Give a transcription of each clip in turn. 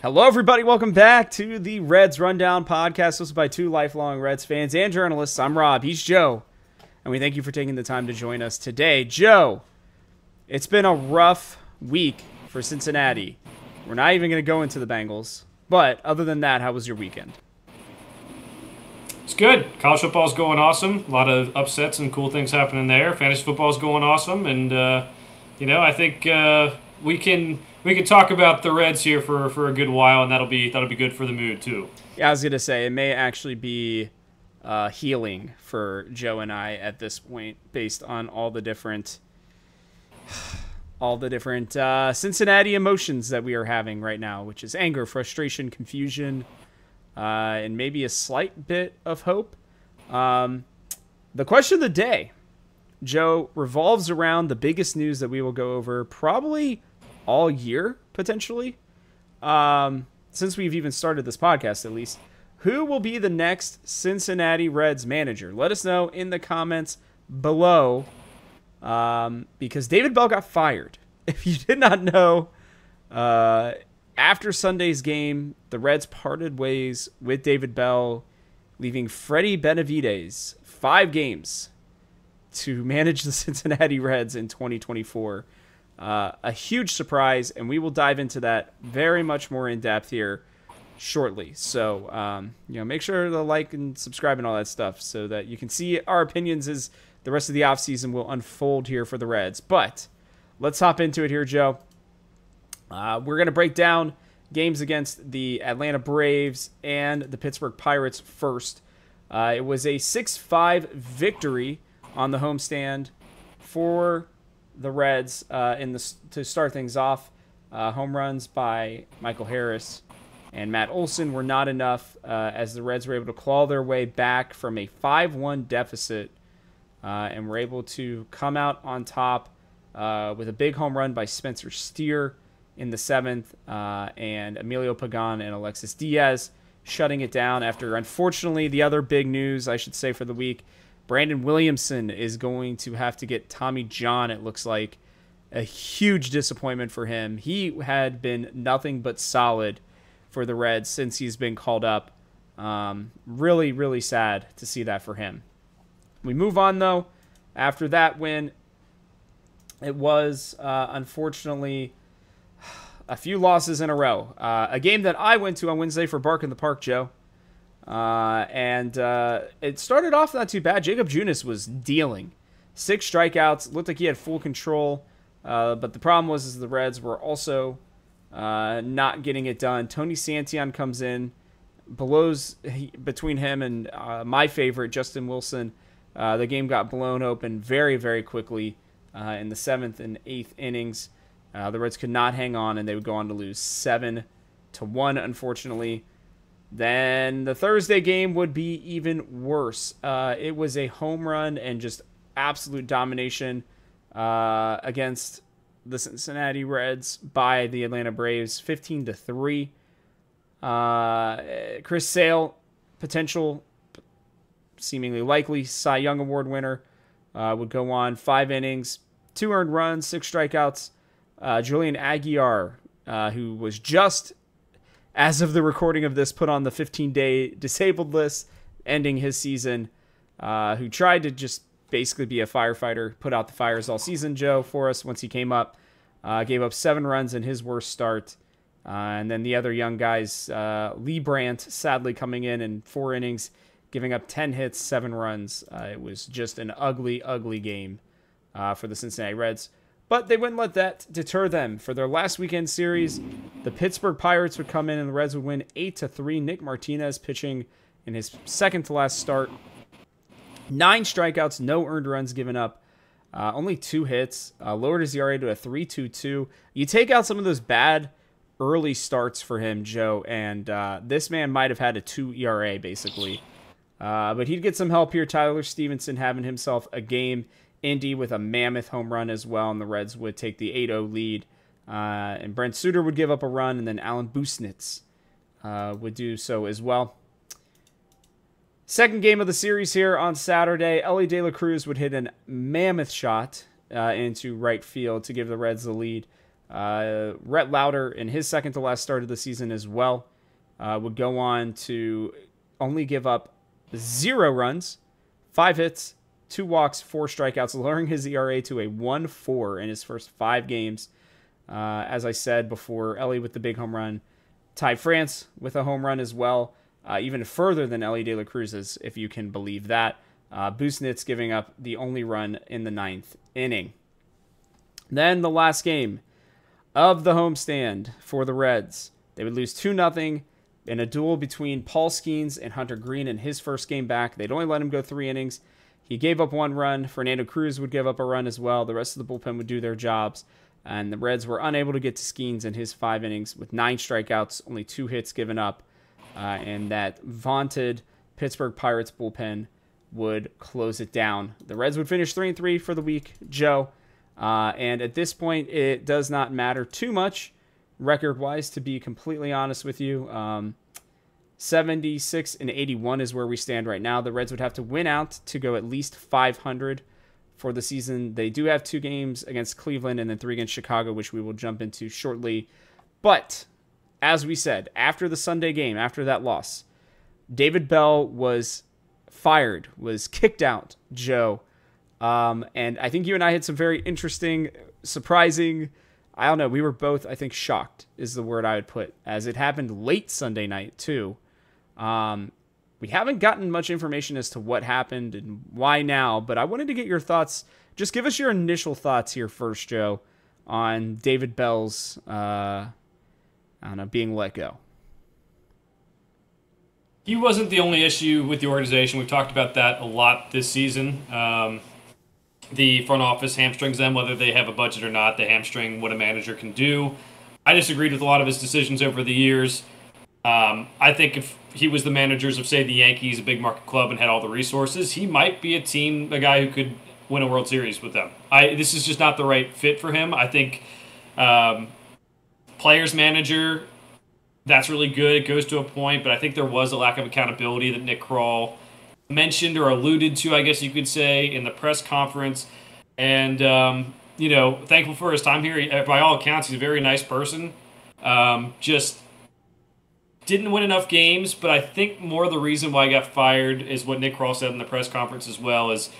Hello, everybody. Welcome back to the Reds Rundown podcast, hosted by two lifelong Reds fans and journalists. I'm Rob. He's Joe. And we thank you for taking the time to join us today. Joe, it's been a rough week for Cincinnati. We're not even going to go into the Bengals. But other than that, how was your weekend? It's good. College football's going awesome. A lot of upsets and cool things happening there. Fantasy football's going awesome. And, I think we can talk about the Reds here for a good while, and that'll be good for the mood too. Yeah, I was gonna say it may actually be healing for Joe and I at this point, based on all the different Cincinnati emotions that we are having right now, which is anger, frustration, confusion, and maybe a slight bit of hope. The question of the day, Joe, revolves around the biggest news that we will go over probably all year, potentially, since we've even started this podcast, at least. Who will be the next Cincinnati Reds manager? Let us know in the comments below, because David Bell got fired. If you did not know, after Sunday's game, the Reds parted ways with David Bell, leaving Freddie Benavides 5 games to manage the Cincinnati Reds in 2024. A huge surprise, and we will dive into that very much more in depth here shortly. So, make sure to like and subscribe and all that stuff so that you can see our opinions as the rest of the offseason will unfold here for the Reds. But let's hop into it here, Joe. We're going to break down games against the Atlanta Braves and the Pittsburgh Pirates first. It was a 6-5 victory on the homestand for the Reds to start things off. Home runs by Michael Harris and Matt Olson were not enough, as the Reds were able to claw their way back from a 5-1 deficit and were able to come out on top with a big home run by Spencer Steer in the 7th, and Emilio Pagan and Alexis Diaz shutting it down after, unfortunately, the other big news, I should say, for the week, Brandon Williamson is going to have to get Tommy John, it looks like. A huge disappointment for him. He had been nothing but solid for the Reds since he's been called up. Really, really sad to see that for him. We move on, though. After that win, it was, unfortunately, a few losses in a row. A game that I went to on Wednesday for Bark in the Park, Joe. And it started off not too bad. Jacob Junis was dealing. 6 strikeouts. Looked like he had full control. But the problem was the Reds were also not getting it done. Tony Santillan comes in. Between him and my favorite, Justin Wilson, the game got blown open very, very quickly in the 7th and 8th innings. The Reds could not hang on, and they would go on to lose 7-1, unfortunately. Then the Thursday game would be even worse. It was a home run and just absolute domination against the Cincinnati Reds by the Atlanta Braves, 15-3. Chris Sale, potential, seemingly likely Cy Young Award winner, would go on 5 innings, 2 earned runs, 6 strikeouts. Julian Aguilar, who was just, as of the recording of this, put on the 15-day disabled list, ending his season, who tried to just basically be a firefighter, put out the fires all season, Joe, for us once he came up. Gave up 7 runs in his worst start. And then the other young guys, Lee Brandt, sadly coming in 4 innings, giving up 10 hits, 7 runs. It was just an ugly, ugly game for the Cincinnati Reds. But they wouldn't let that deter them. For their last weekend series, the Pittsburgh Pirates would come in and the Reds would win 8-3. Nick Martinez pitching in his second to last start. 9 strikeouts, no earned runs given up. Only 2 hits. Lowered his ERA to a 3.22. You take out some of those bad early starts for him, Joe, and this man might have had a 2 ERA, basically. But he'd get some help here. Tyler Stevenson having himself a game. Indy with a mammoth home run as well, and the Reds would take the 8-0 lead. And Brent Suter would give up a run, and then Alan Busnitz would do so as well. Second game of the series here on Saturday, Elly De La Cruz would hit a mammoth shot into right field to give the Reds the lead. Rhett Lauder, in his second to last start of the season as well, would go on to only give up 0 runs, 5 hits, 2 walks, 4 strikeouts, lowering his ERA to a 1.4 in his first 5 games. As I said before, Ellie with the big home run, Ty France with a home run as well, even further than Ellie De La Cruz's, if you can believe that. Busnitz giving up the only run in the 9th inning. Then the last game of the homestand for the Reds. They would lose 2-0 in a duel between Paul Skeens and Hunter Green in his first game back. They'd only let him go 3 innings. He gave up 1 run. Fernando Cruz would give up a run as well. The rest of the bullpen would do their jobs. And the Reds were unable to get to Skeens in his 5 innings with 9 strikeouts, only 2 hits given up. And that vaunted Pittsburgh Pirates bullpen would close it down. The Reds would finish 3-3 for the week, Joe. And at this point, it does not matter too much record-wise, to be completely honest with you. 76-81 is where we stand right now. The Reds would have to win out to go at least 500 for the season. They do have 2 games against Cleveland and then 3 against Chicago, which we will jump into shortly. But, as we said, after the Sunday game, after that loss, David Bell was fired, was kicked out, Joe. And I think you and I had some very interesting, surprising, I don't know, we were both, I think, shocked is the word I would put, as it happened late Sunday night, too. We haven't gotten much information as to what happened and why now, but I wanted to get your thoughts. Just give us your initial thoughts here first, Joe, on David Bell's, being let go. He wasn't the only issue with the organization. We've talked about that a lot this season. The front office hamstrings them, whether they have a budget or not. They hamstring what a manager can do. I disagreed with a lot of his decisions over the years. I think if he was the managers of, say, the Yankees, a big market club, and had all the resources, he might be a guy who could win a World Series with them. This is just not the right fit for him. I think players manager, that's really good. It goes to a point, but I think there was a lack of accountability that Nick Krall mentioned or alluded to, I guess you could say, in the press conference. And, thankful for his time here. By all accounts, he's a very nice person. Just didn't win enough games, but I think more the reason why he got fired is what Nick Krall said in the press conference as well, is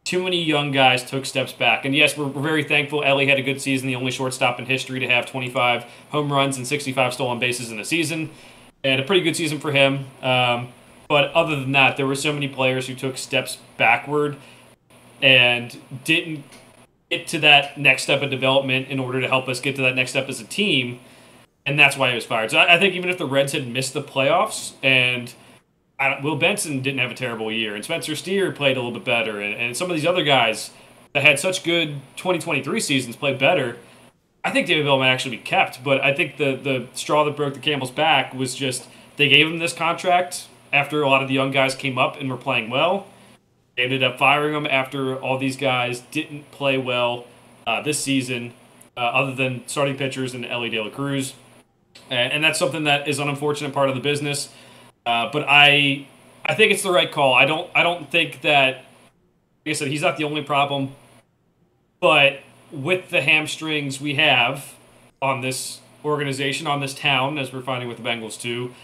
too many young guys took steps back. And yes, we're very thankful Ellie had a good season, the only shortstop in history to have 25 home runs and 65 stolen bases in a season. And a pretty good season for him. But other than that, there were so many players who took steps backward and didn't get to that next step of development in order to help us get to that next step as a team. And that's why he was fired. So I think even if the Reds had missed the playoffs and Will Benson didn't have a terrible year, and Spencer Steer played a little bit better, and some of these other guys that had such good 2023 seasons played better, I think David Bell might actually be kept. But I think the straw that broke the camel's back was just they gave him this contract after a lot of the young guys came up and were playing well. They ended up firing him after all these guys didn't play well this season, other than starting pitchers and Ellie De La Cruz. And that's something that is an unfortunate part of the business. But I think it's the right call. I don't think that, like I said, he's not the only problem. But with the hamstrings we have on this organization, on this town, as we're finding with the Bengals too,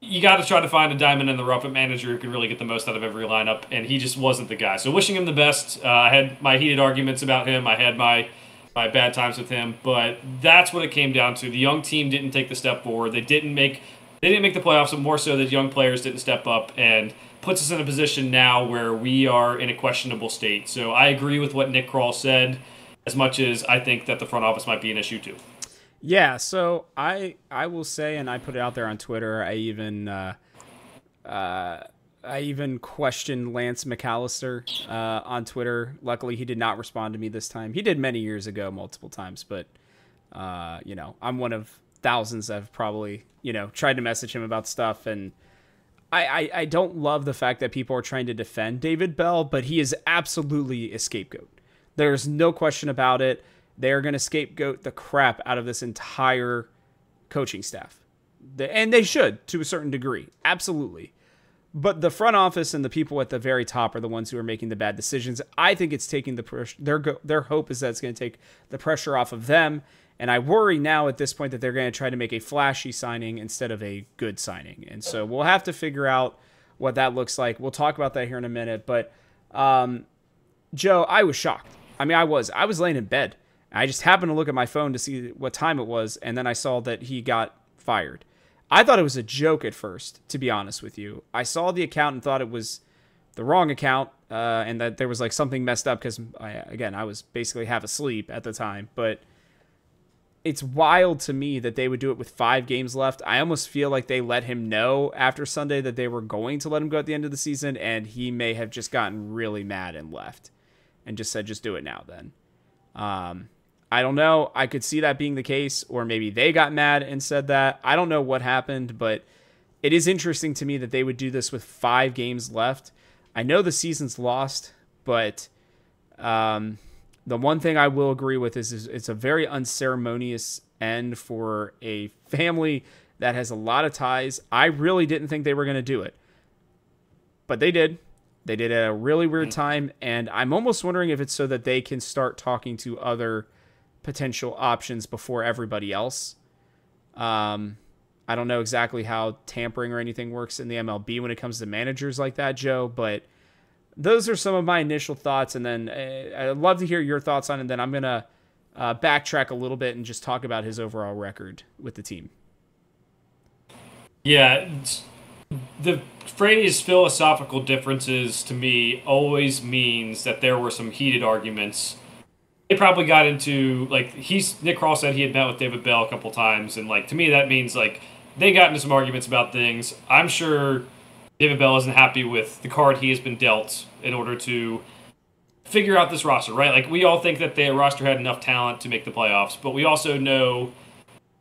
you got to try to find a diamond in the rough, a manager who can really get the most out of every lineup, and he just wasn't the guy. So wishing him the best. I had my heated arguments about him. I had my bad times with him, but that's what it came down to. The young team didn't take the step forward. They didn't make the playoffs, but more so that young players didn't step up, and puts us in a position now where we are in a questionable state. So I agree with what Nick Krall said, as much as I think that the front office might be an issue too. Yeah, so I will say, and I put it out there on Twitter, I even questioned Lance McAllister on Twitter. Luckily, he did not respond to me this time. He did many years ago, multiple times, but I'm one of thousands that have probably tried to message him about stuff, and I don't love the fact that people are trying to defend David Bell, but he is absolutely a scapegoat. There's no question about it. They are going to scapegoat the crap out of this entire coaching staff. And they should, to a certain degree. Absolutely. But the front office and the people at the very top are the ones who are making the bad decisions. I think it's taking the pressure. Their hope is that it's going to take the pressure off of them. And I worry now at this point that they're going to try to make a flashy signing instead of a good signing. And so we'll have to figure out what that looks like. We'll talk about that here in a minute. But Joe, I was shocked. I mean, I was laying in bed. I just happened to look at my phone to see what time it was, and then I saw that he got fired. I thought it was a joke at first, to be honest with you. I saw the account and thought it was the wrong account, and that there was like something messed up because, I was basically half asleep at the time. But it's wild to me that they would do it with 5 games left. I almost feel like they let him know after Sunday that they were going to let him go at the end of the season, and he may have just gotten really mad and left and just said, just do it now then. I don't know. I could see that being the case, or maybe they got mad and said that. I don't know what happened, but it is interesting to me that they would do this with 5 games left. I know the season's lost, but the one thing I will agree with is it's a very unceremonious end for a family that has a lot of ties. I really didn't think they were going to do it, but they did. They did it at a really weird time, and I'm almost wondering if it's so that they can start talking to other potential options before everybody else. I don't know exactly how tampering or anything works in the MLB when it comes to managers like that, Joe, but those are some of my initial thoughts, and then I'd love to hear your thoughts on it, and then I'm going to backtrack a little bit and just talk about his overall record with the team. Yeah, the phrase philosophical differences to me always means that there were some heated arguments. They probably got into, like, Nick Kroll said he had met with David Bell a couple times, and, like, to me that means, like, they got into some arguments about things. I'm sure David Bell isn't happy with the card he has been dealt in order to figure out this roster, right? Like, we all think that the roster had enough talent to make the playoffs, but we also know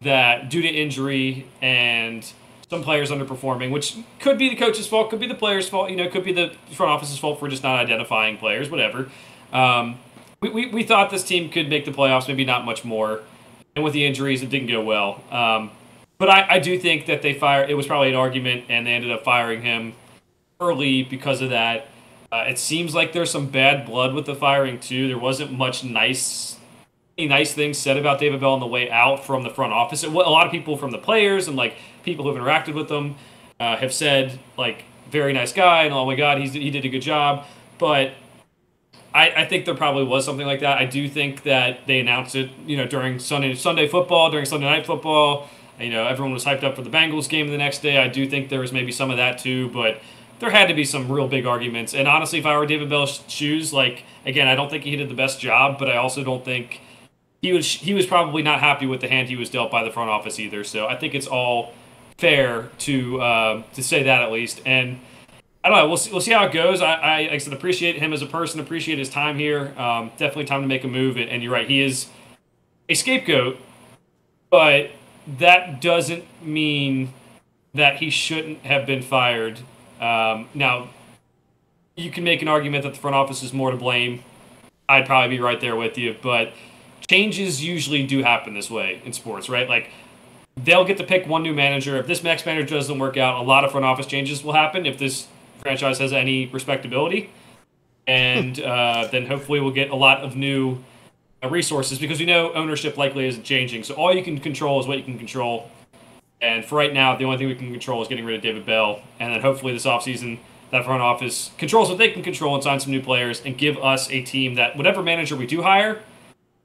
that due to injury and some players underperforming, which could be the coach's fault, could be the player's fault, could be the front office's fault for just not identifying players, whatever. We thought this team could make the playoffs, maybe not much more. And with the injuries, it didn't go well. But I do think that it was probably an argument, and they ended up firing him early because of that. It seems like there's some bad blood with the firing, too. There wasn't much nice things said about David Bell on the way out from the front office. A lot of people from the players and, like, people who have interacted with them have said, like, very nice guy, and oh my God, he did a good job. But I think there probably was something like that. I do think that they announced it, during Sunday football, during Sunday night football. Everyone was hyped up for the Bengals game the next day. I do think there was maybe some of that too, but there had to be some real big arguments. And honestly, if I were David Bell's shoes, like, again, I don't think he did the best job, but I also don't think he was probably not happy with the hand he was dealt by the front office either. So I think it's all fair to say that at least. And I don't know. We'll see how it goes. I like I said, appreciate him as a person, appreciate his time here. Definitely time to make a move. And you're right, he is a scapegoat, but that doesn't mean that he shouldn't have been fired. Now, you can make an argument that the front office is more to blame. I'd probably be right there with you, but changes usually do happen this way in sports, right? Like, they'll get to pick one new manager. If this next manager doesn't work out, a lot of front office changes will happen if this franchise has any respectability, and then hopefully we'll get a lot of new resources, because we know ownership likely isn't changing, so all you can control is what you can control, and for right now the only thing we can control is getting rid of David Bell, and then hopefully this offseason that front office controls what they can control and sign some new players and give us a team that whatever manager we do hire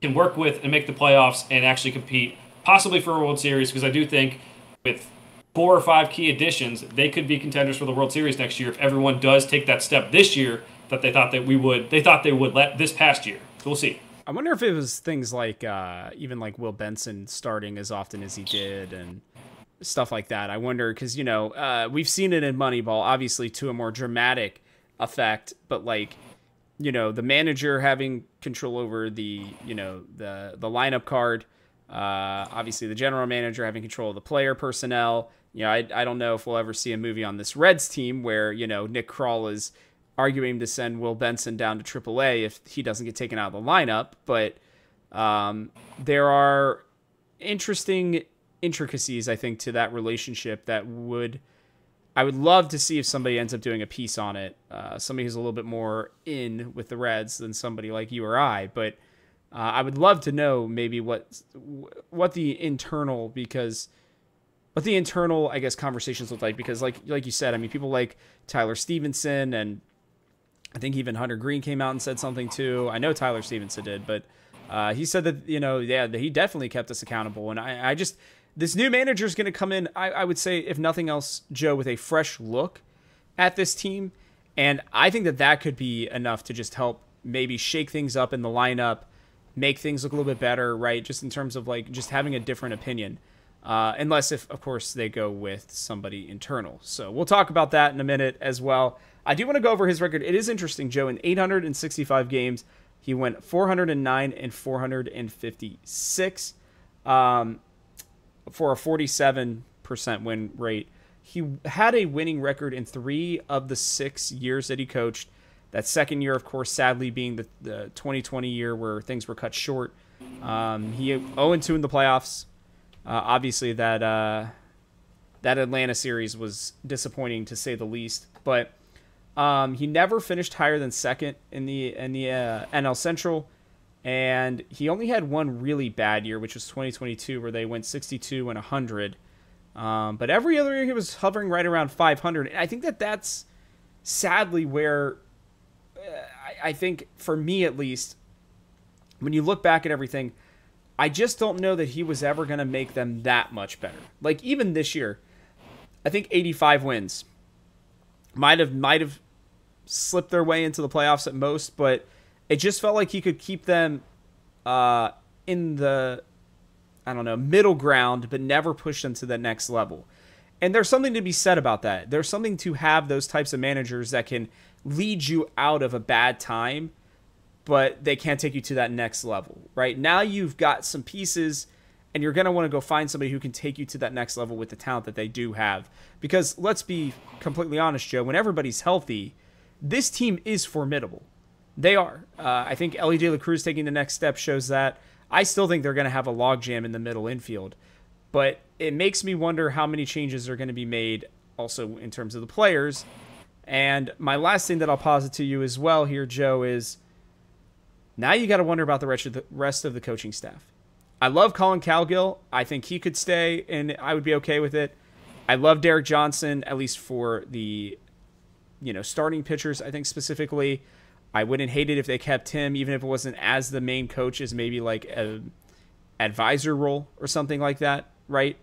can work with and make the playoffs and actually compete possibly for a World Series, because I do think with 4 or 5 key additions, they could be contenders for the World Series next year if everyone does take that step this year that they thought that they would let this past year. So we'll see. I wonder if it was things like even like Will Benson starting as often as he did and stuff like that. I wonder because we've seen it in Moneyball, obviously to a more dramatic effect, but like the manager having control over the lineup card, obviously the general manager having control of the player personnel. I don't know if we'll ever see a movie on this Reds team where, Nick Kroll is arguing to send Will Benson down to AAA if he doesn't get taken out of the lineup. But there are interesting intricacies, I think, to that relationship that would I would love to see if somebody ends up doing a piece on it. Somebody who's a little bit more in with the Reds than somebody like you or I. But I would love to know maybe what the internal I guess conversations look like, because like you said, I mean, people like Tyler Stevenson, and I think even Hunter Green came out and said something too. I know Tyler Stevenson did, but he said that, that he definitely kept us accountable. And I just, this new manager is going to come in, I would say, if nothing else, Joe, with a fresh look at this team. And I think that could be enough to just help maybe shake things up in the lineup, make things look a little bit better, right? Just in terms of like just having a different opinion. Unless if, of course, they go with somebody internal. So we'll talk about that in a minute as well. I do want to go over his record. It is interesting, Joe. In 865 games, he went 409 and 456 for a 47% win rate. He had a winning record in 3 of the 6 years that he coached. That second year, of course, sadly being the 2020 year where things were cut short. He 0-2 in the playoffs. Obviously, that Atlanta series was disappointing to say the least, but he never finished higher than second in the NL Central, and he only had one really bad year, which was 2022, where they went 62 and 100. But every other year he was hovering right around 500, and I think that's sadly where I think, for me at least, when you look back at everything, I just don't know that he was ever going to make them that much better. Like, even this year, I think 85 wins might have slipped their way into the playoffs at most, but it just felt like he could keep them in the, middle ground, but never push them to the next level. And there's something to be said about that. There's something to have those types of managers that can lead you out of a bad time, but they can't take you to that next level, right? Now you've got some pieces, and you're going to want to go find somebody who can take you to that next level with the talent that they do have. Because let's be completely honest, Joe, when everybody's healthy, this team is formidable. They are. I think Ellie De La Cruz taking the next step shows that. I still think they're going to have a logjam in the middle infield. But it makes me wonder how many changes are going to be made also in terms of the players. And my last thing that I'll posit to you as well here, Joe, is now you got to wonder about the rest of the coaching staff. I love Colin Cowgill. I think he could stay, and I would be okay with it. I love Derek Johnson, at least for the starting pitchers, I think specifically. I wouldn't hate it if they kept him, even if it wasn't as the main coach, as maybe like an advisor role or something like that, right?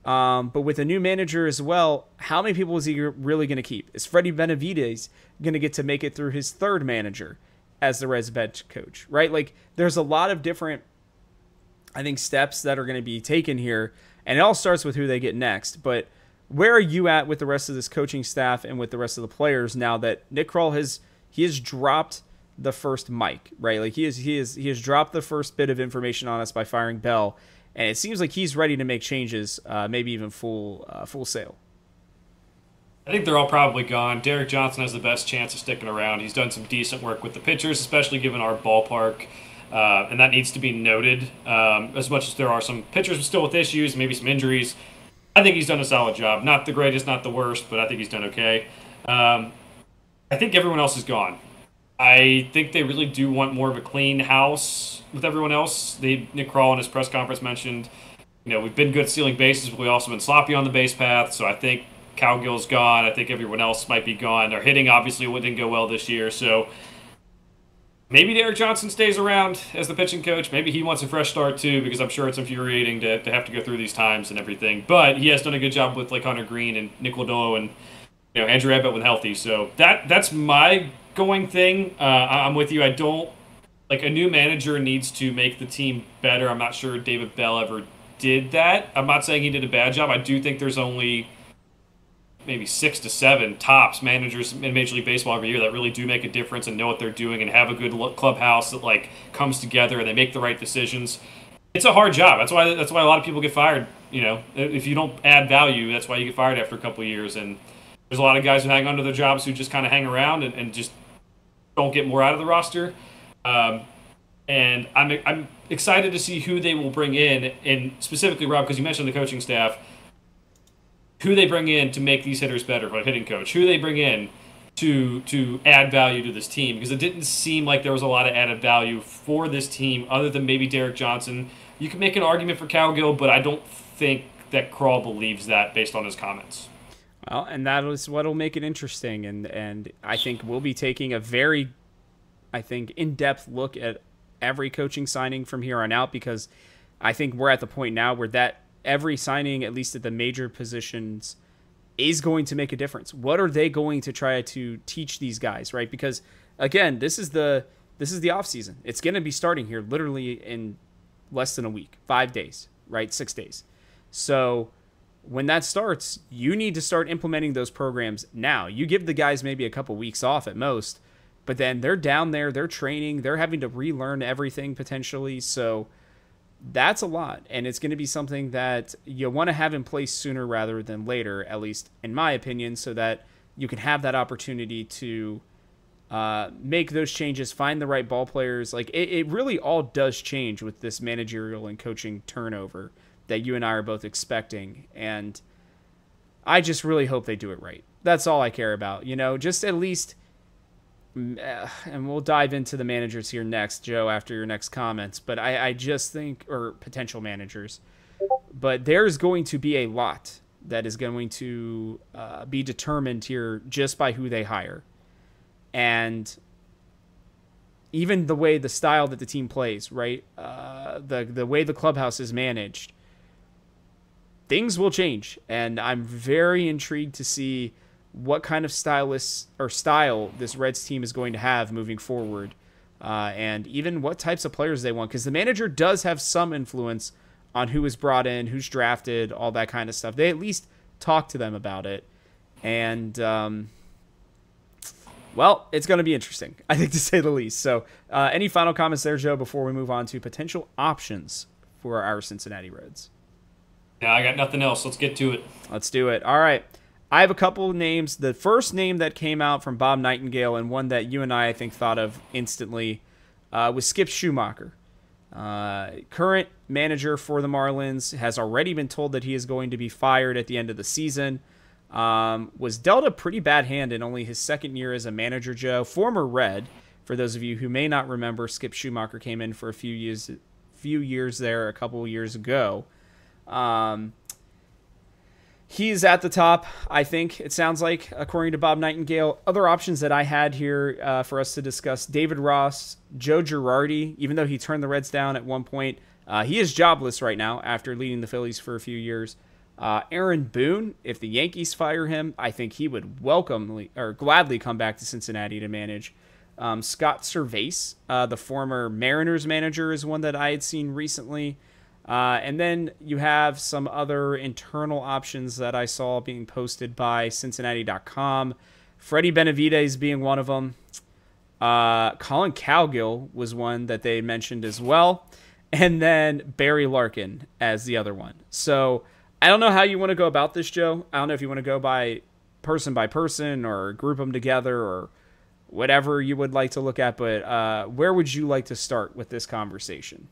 But with a new manager as well, how many people is he really going to keep? Is Freddie Benavidez going to get to make it through his third manager as the Reds bench coach, right? Like, there's a lot of different, I think, steps that are going to be taken here, and it all starts with who they get next. But where are you at with the rest of this coaching staff and with the rest of the players now that Nick Krall has dropped the first mic, right? Like, he has dropped the first bit of information on us by firing Bell, and it seems like he's ready to make changes, maybe even full sail. I think they're all probably gone. Derek Johnson has the best chance of sticking around. He's done some decent work with the pitchers, especially given our ballpark, and that needs to be noted. As much as there are some pitchers still with issues, maybe some injuries, I think he's done a solid job. Not the greatest, not the worst, but I think he's done okay. I think everyone else is gone. I think they really do want more of a clean house with everyone else. Nick Krall in his press conference mentioned, we've been good stealing bases, but we've also been sloppy on the base path, so I think Cowgill's gone. I think everyone else might be gone. Their hitting obviously didn't go well this year, so maybe Derek Johnson stays around as the pitching coach. Maybe he wants a fresh start too, because I'm sure it's infuriating to have to go through these times and everything. But he has done a good job with like Hunter Green and Nick Lodolo and Andrew Abbott when healthy. So that's my going thing. I'm with you. I don't like, a new manager needs to make the team better. I'm not sure David Bell ever did that. I'm not saying he did a bad job. I do think there's only maybe 6 to 7 tops managers in Major League Baseball every year that really do make a difference and know what they're doing and have a good clubhouse that like comes together and they make the right decisions. It's a hard job. That's why a lot of people get fired. If you don't add value, that's why you get fired after a couple of years. And there's a lot of guys who hang onto their jobs who just kind of hang around and just don't get more out of the roster. And I'm excited to see who they will bring in, and specifically, Rob, because you mentioned the coaching staff. who they bring in to make these hitters better, like hitting coach, who they bring in to add value to this team, because it didn't seem like there was a lot of added value for this team other than maybe Derek Johnson. You can make an argument for Cowgill, but I don't think that Krall believes that based on his comments. Well, and that is what will make it interesting, and I think we'll be taking a very, I think, in-depth look at every coaching signing from here on out, because I think we're at the point now where that every signing, at least at the major positions, is going to make a difference. What are they going to try to teach these guys, right? Because again, this is the off season. It's going to be starting here literally in less than a week, 5 days, right? 6 days. So when that starts, you need to start implementing those programs now. You give the guys maybe a couple weeks off at most, but then they're down there, they're training, they're having to relearn everything potentially. So that's a lot, and it's going to be something that you want to have in place sooner rather than later, at least in my opinion, so that you can have that opportunity to make those changes, find the right ball players. Like it really all does change with this managerial and coaching turnover that you and I are both expecting, and I just really hope they do it right. That's all I care about, just at least. And we'll dive into the managers here next, Joe, after your next comments. But I just think, or potential managers, but there's going to be a lot that is going to be determined here just by who they hire. And even the style that the team plays, right? The way the clubhouse is managed, things will change. And I'm very intrigued to see what kind of style this Reds team is going to have moving forward, and even what types of players they want, because the manager does have some influence on who is brought in, who's drafted, all that kind of stuff. They at least talk to them about it, and well, it's going to be interesting, I think, to say the least. So any final comments there, Joe, before we move on to potential options for our Cincinnati Reds? Yeah, I got nothing else. Let's get to it. Let's do it. All right. I have a couple of names. The first name that came out from Bob Nightingale, and one that you and I think, thought of instantly, was Skip Schumacher. Current manager for the Marlins, has already been told that he is going to be fired at the end of the season. Was dealt a pretty bad hand in only his second year as a manager, Joe. Former Red, for those of you who may not remember, Skip Schumacher came in for a few years there a couple of years ago. He's at the top, I think, it sounds like, according to Bob Nightingale. Other options that I had here for us to discuss: David Ross, Joe Girardi, even though he turned the Reds down at one point. He is jobless right now after leading the Phillies for a few years. Aaron Boone, if the Yankees fire him, I think he would gladly come back to Cincinnati to manage. Scott Servais, the former Mariners manager, is one that I had seen recently. And then you have some other internal options that I saw being posted by Cincinnati.com. Freddie Benavidez being one of them. Colin Cowgill was one that they mentioned as well. And then Barry Larkin as the other one. So I don't know how you want to go about this, Joe. I don't know if you want to go by person or group them together or whatever you would like to look at. But where would you like to start with this conversation?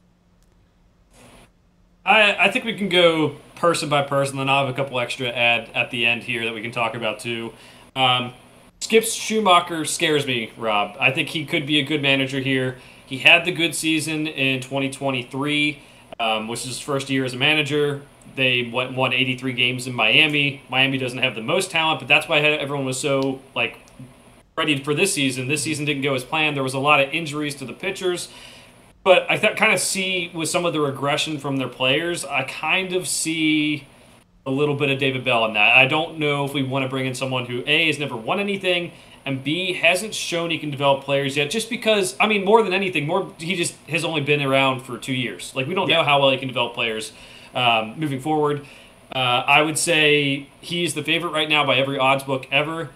I think we can go person by person, then I'll have a couple extra at the end here that we can talk about too. Skip Schumacher scares me, Rob. I think he could be a good manager here. He had the good season in 2023, which is his first year as a manager. They won 83 games in Miami. Miami doesn't have the most talent, but that's why everyone was so ready for this season. This season didn't go as planned. There was a lot of injuries to the pitchers. But I kind of see with some of the regression from their players, I kind of see a little bit of David Bell in that. I don't know if we want to bring in someone who, A, has never won anything, and B, hasn't shown he can develop players yet, just because, more than anything, he just has only been around for 2 years. We don't know how well he can develop players moving forward. I would say he's the favorite right now by every odds book ever.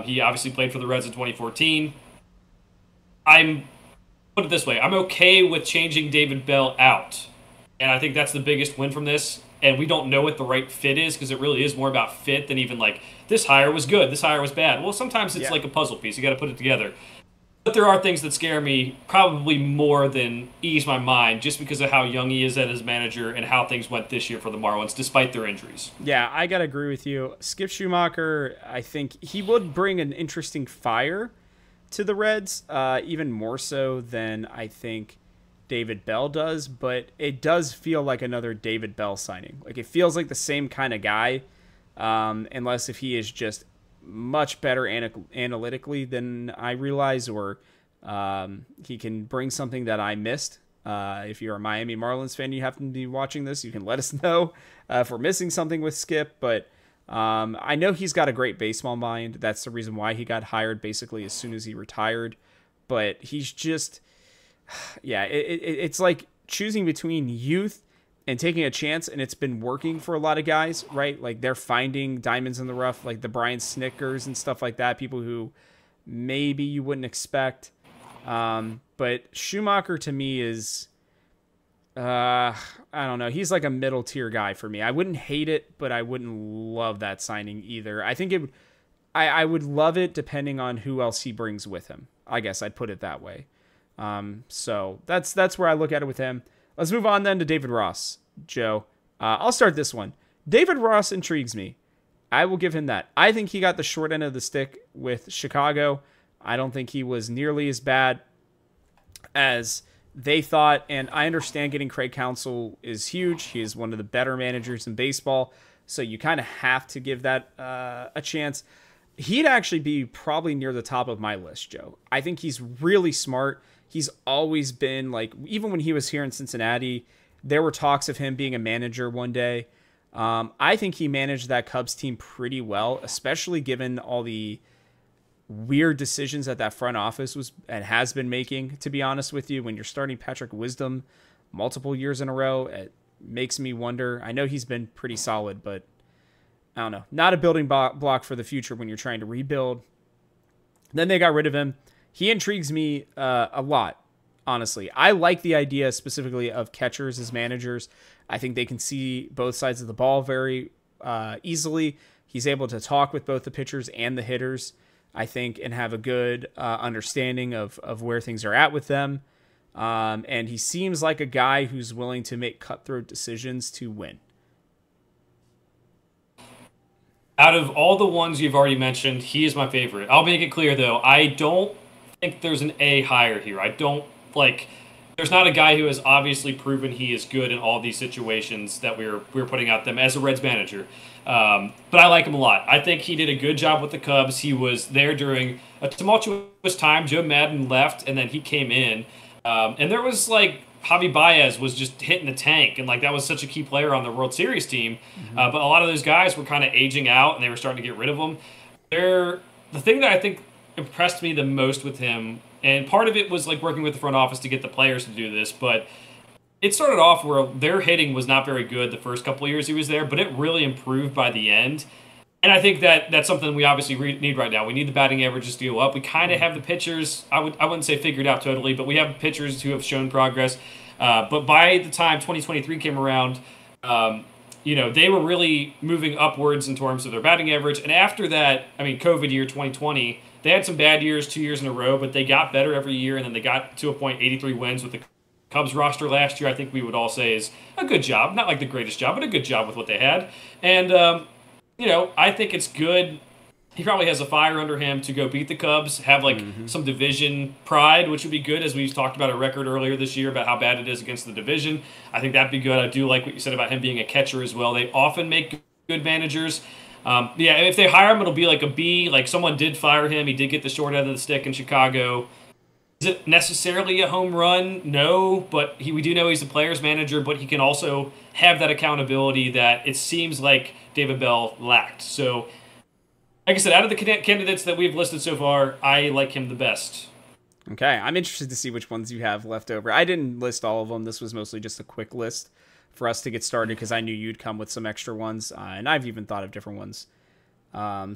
He obviously played for the Reds in 2014. Put it this way, I'm okay with changing David Bell out. And I think that's the biggest win from this. And we don't know what the right fit is, because it really is more about fit than even this hire was good, this hire was bad. Well, sometimes it's like a puzzle piece. You got to put it together. But there are things that scare me probably more than ease my mind just because of how young he is as manager and how things went this year for the Marlins despite their injuries. Yeah, I got to agree with you. Skip Schumacher, I think he would bring an interesting fire to the Reds, even more so than I think David Bell does, but it does feel like another David Bell signing. Like, it feels like the same kind of guy, unless if he is just much better analytically than I realize, or he can bring something that I missed. If you're a Miami Marlins fan, you happen to be watching this, you can let us know if we're missing something with Skip, but I know he's got a great baseball mind. That's the reason why he got hired basically as soon as he retired, but he's just, yeah, it's like choosing between youth and taking a chance, and it's been working for a lot of guys, right? Like, they're finding diamonds in the rough, like the Brian Snickers and stuff like that, people who maybe you wouldn't expect. But Schumacher to me is, I don't know. He's like a middle tier guy for me. I wouldn't hate it, but I wouldn't love that signing either. I think I would love it depending on who else he brings with him. I guess I'd put it that way. So that's where I look at it with him. Let's move on then to David Ross, Joe. I'll start this one. David Ross intrigues me. I will give him that. I think he got the short end of the stick with Chicago. I don't think he was nearly as bad as they thought, and I understand getting Craig Counsell is huge. He is one of the better managers in baseball, so you kind of have to give that a chance. He'd actually be probably near the top of my list, Joe. I think he's really smart. He's always been, like, even when he was here in Cincinnati, there were talks of him being a manager one day. I think he managed that Cubs team pretty well, especially given all the weird decisions that front office was and has been making, to be honest with you. When you're starting Patrick Wisdom multiple years in a row, it makes me wonder. I know he's been pretty solid, but I don't know. Not a building block for the future when you're trying to rebuild. Then they got rid of him. He intrigues me a lot, honestly. I like the idea specifically of catchers as managers. I think they can see both sides of the ball very easily. He's able to talk with both the pitchers and the hitters, I think, and have a good understanding of where things are at with them. And he seems like a guy who's willing to make cutthroat decisions to win. Out of all the ones you've already mentioned, he is my favorite. I'll make it clear, though, I don't think there's an A higher here. I don't, like, there's not a guy who has obviously proven he is good in all these situations that we're putting out them as a Reds manager. But I like him a lot. I think he did a good job with the Cubs. He was there during a tumultuous time. Joe Madden left, and then he came in. And there was, like, Javi Baez was just hitting the tank, and, like, that was such a key player on the World Series team. Mm-hmm. But a lot of those guys were kind of aging out, and they were starting to get rid of them. The thing that I think impressed me the most with him, and part of it was, like, working with the front office to get the players to do this, but it started off where their hitting was not very good the first couple of years he was there, but it really improved by the end. And I think that's something we obviously need right now. We need the batting averages to go up. We kind of have the pitchers, I wouldn't say figured out totally, but we have pitchers who have shown progress. But by the time 2023 came around, they were really moving upwards in terms of their batting average. And after that, I mean, COVID year 2020, they had some bad years 2 years in a row, but they got better every year, and then they got to a point 83 wins with the Cubs roster last year. I think we would all say is a good job. Not like the greatest job, but a good job with what they had. And, I think it's good. He probably has a fire under him to go beat the Cubs, have, like, some division pride, which would be good, as we talked about a record earlier this year about how bad it is against the division. I think that'd be good. I do like what you said about him being a catcher as well. They often make good managers. If they hire him, it'll be like a B. Like, someone did fire him. He did get the short end of the stick in Chicago. Is it necessarily a home run? No, but we do know he's the player's manager, but he can also have that accountability that it seems like David Bell lacked. So, like I said, out of the candidates that we've listed so far, I like him the best. Okay, I'm interested to see which ones you have left over. I didn't list all of them. This was mostly just a quick list for us to get started because I knew you'd come with some extra ones, and I've even thought of different ones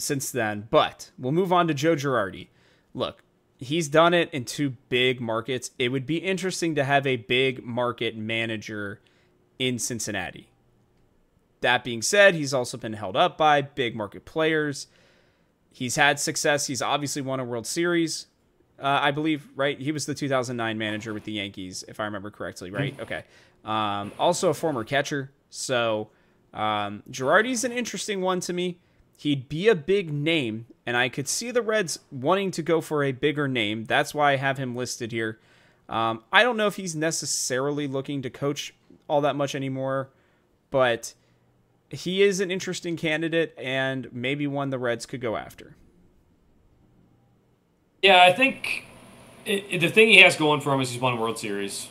since then. But we'll move on to Joe Girardi. Look, he's done it in two big markets. It would be interesting to have a big market manager in Cincinnati. That being said, he's also been held up by big market players. He's had success. He's obviously won a World Series. I believe, right? He was the 2009 manager with the Yankees, if I remember correctly, right? Okay. Also a former catcher. So Girardi's an interesting one to me. He'd be a big name, and I could see the Reds wanting to go for a bigger name. That's why I have him listed here. I don't know if he's necessarily looking to coach all that much anymore, but he is an interesting candidate and maybe one the Reds could go after. Yeah, I think the thing he has going for him is he's won a World Series.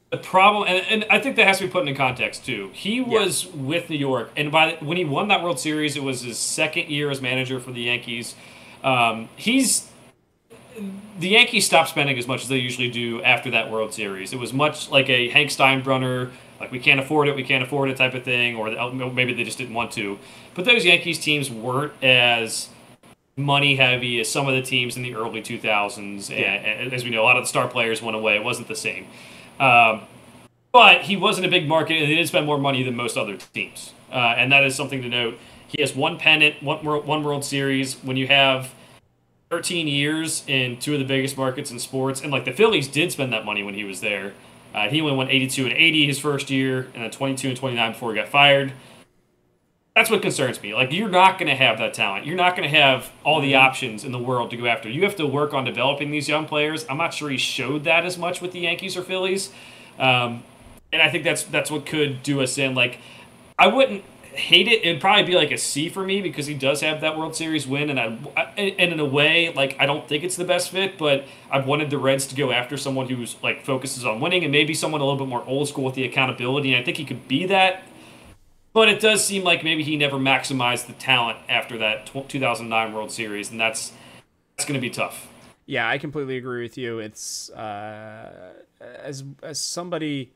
The problem, and I think that has to be put into context too. He was with New York, and when he won that World Series, it was his second year as manager for the Yankees. The Yankees stopped spending as much as they usually do after that World Series. It was much like a Hank Steinbrenner, like we can't afford it type of thing, or maybe they just didn't want to. But those Yankees teams weren't as money heavy as some of the teams in the early 2000s. And as we know, a lot of the star players went away. It wasn't the same. But he was in a big market, and they did spend more money than most other teams. And that is something to note. He has one pennant, one World Series. When you have 13 years in two of the biggest markets in sports, and like the Phillies did spend that money when he was there. He only won 82 and 80 his first year, and then 22 and 29 before he got fired. That's what concerns me. Like, you're not going to have that talent. You're not going to have all the options in the world to go after. You have to work on developing these young players. I'm not sure he showed that as much with the Yankees or Phillies. And I think that's what could do us in. Like, I wouldn't hate it. It'd probably be like a C for me because he does have that World Series win. And in a way, like, I don't think it's the best fit, but I've wanted the Reds to go after someone who's, like, focuses on winning and maybe someone a little bit more old school with the accountability. And I think he could be that. But it does seem like maybe he never maximized the talent after that 2009 World Series, and that's going to be tough. Yeah, I completely agree with you. It's as somebody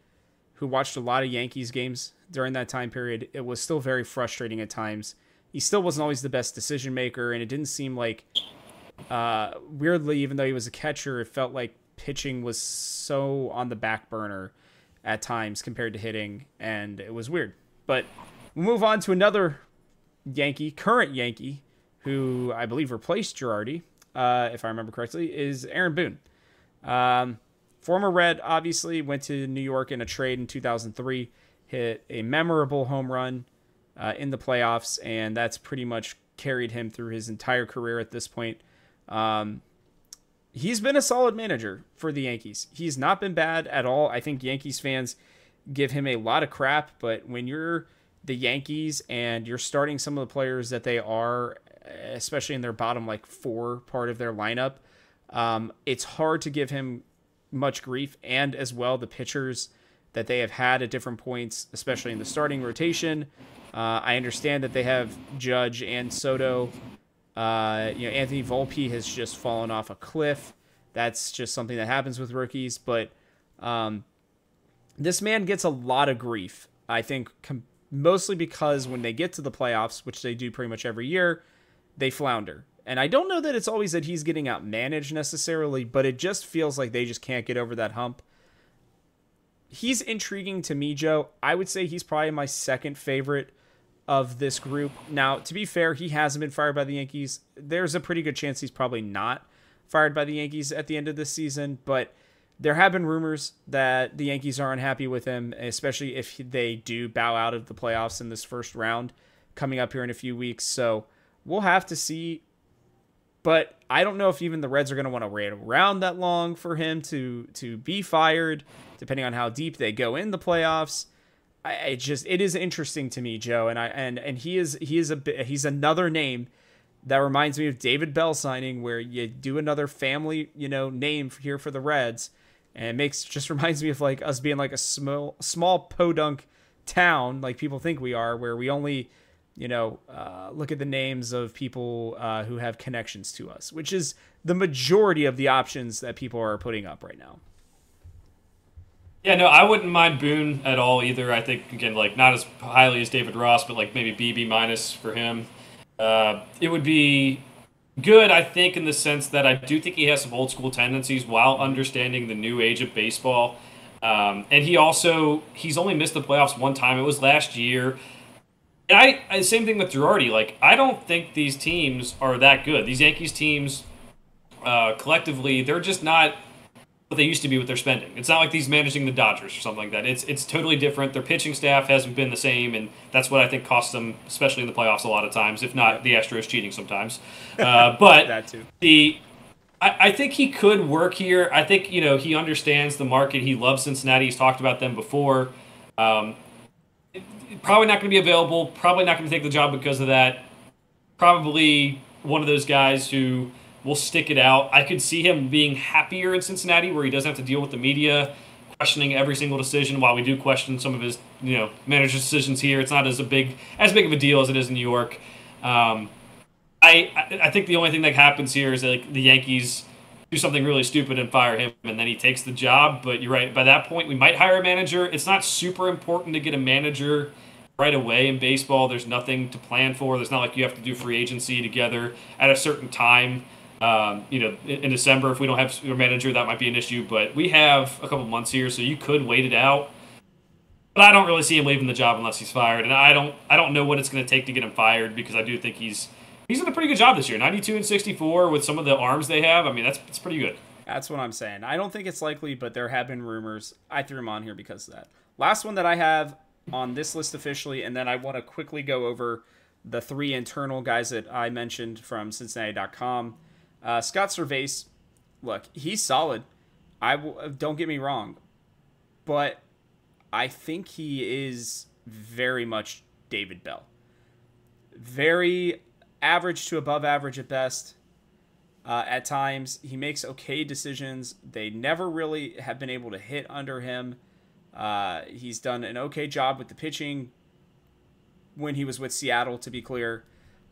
who watched a lot of Yankees games during that time period, it was still very frustrating at times. He still wasn't always the best decision maker, and it didn't seem like, weirdly, even though he was a catcher, it felt like pitching was so on the back burner at times compared to hitting, and it was weird. But we'll move on to another current Yankee, who I believe replaced Girardi, if I remember correctly, is Aaron Boone. Former Red, obviously, went to New York in a trade in 2003, hit a memorable home run in the playoffs, and that's pretty much carried him through his entire career at this point. He's been a solid manager for the Yankees. He's not been bad at all. I think Yankees fans give him a lot of crap, but when you're the Yankees and you're starting some of the players that they are, especially in their bottom like four part of their lineup, it's hard to give him much grief. And as well, the pitchers that they have had at different points, especially in the starting rotation. I understand that they have Judge and Soto. Anthony Volpe has just fallen off a cliff. That's just something that happens with rookies, but this man gets a lot of grief, I think, mostly because when they get to the playoffs, which they do pretty much every year, they flounder. And I don't know that it's always that he's getting outmanaged necessarily, but it just feels like they just can't get over that hump. He's intriguing to me, Joe. I would say he's probably my second favorite of this group. Now, to be fair, he hasn't been fired by the Yankees. There's a pretty good chance he's probably not fired by the Yankees at the end of this season, but there have been rumors that the Yankees are unhappy with him, especially if they do bow out of the playoffs in this first round coming up here in a few weeks. So we'll have to see. But I don't know if even the Reds are going to want to wait around that long for him to be fired, depending on how deep they go in the playoffs. It is interesting to me, Joe, and he's another name that reminds me of David Bell signing, where you do another family, name here for the Reds. And it reminds me of like us being like a small podunk town, like people think we are, where we only, look at the names of people who have connections to us, which is the majority of the options that people are putting up right now. Yeah, no, I wouldn't mind Boone at all either. I think, again, like not as highly as David Ross, but like maybe B minus for him. It would be good, I think, in the sense that I do think he has some old school tendencies while understanding the new age of baseball. And he's only missed the playoffs one time. It was last year. And same thing with Girardi. Like, I don't think these teams are that good. These Yankees teams collectively, they're just not what they used to be with their spending. It's not like he's managing the Dodgers or something like that. It's totally different. Their pitching staff hasn't been the same, and that's what I think costs them, especially in the playoffs, a lot of times. If not, the Astros cheating sometimes. But That too. I think he could work here. I think he understands the market. He loves Cincinnati. He's talked about them before. Probably not going to be available. Probably not going to take the job because of that. Probably one of those guys who will stick it out. I could see him being happier in Cincinnati, where he doesn't have to deal with the media questioning every single decision. While we do question some of his, manager's decisions here, it's not as big of a deal as it is in New York. I think the only thing that happens here is like the Yankees do something really stupid and fire him, and then he takes the job. But you're right. By that point, we might hire a manager. It's not super important to get a manager right away in baseball. There's nothing to plan for. There's not like you have to do free agency together at a certain time. In December, if we don't have a manager, that might be an issue. But we have a couple months here, so you could wait it out. But I don't really see him leaving the job unless he's fired, and I don't know what it's going to take to get him fired, because I do think he's done a pretty good job this year. 92-64 with some of the arms they have. I mean, that's pretty good. That's what I'm saying. I don't think it's likely, but there have been rumors. I threw him on here because of that. Last one that I have on this list officially, and then I want to quickly go over the 3 internal guys that I mentioned from Cincinnati.com. Scott Servais, look, he's solid. Don't get me wrong, but I think he is very much David Bell. Very average to above average at best. At times, he makes okay decisions. They never really have been able to hit under him. He's done an okay job with the pitching when he was with Seattle, to be clear.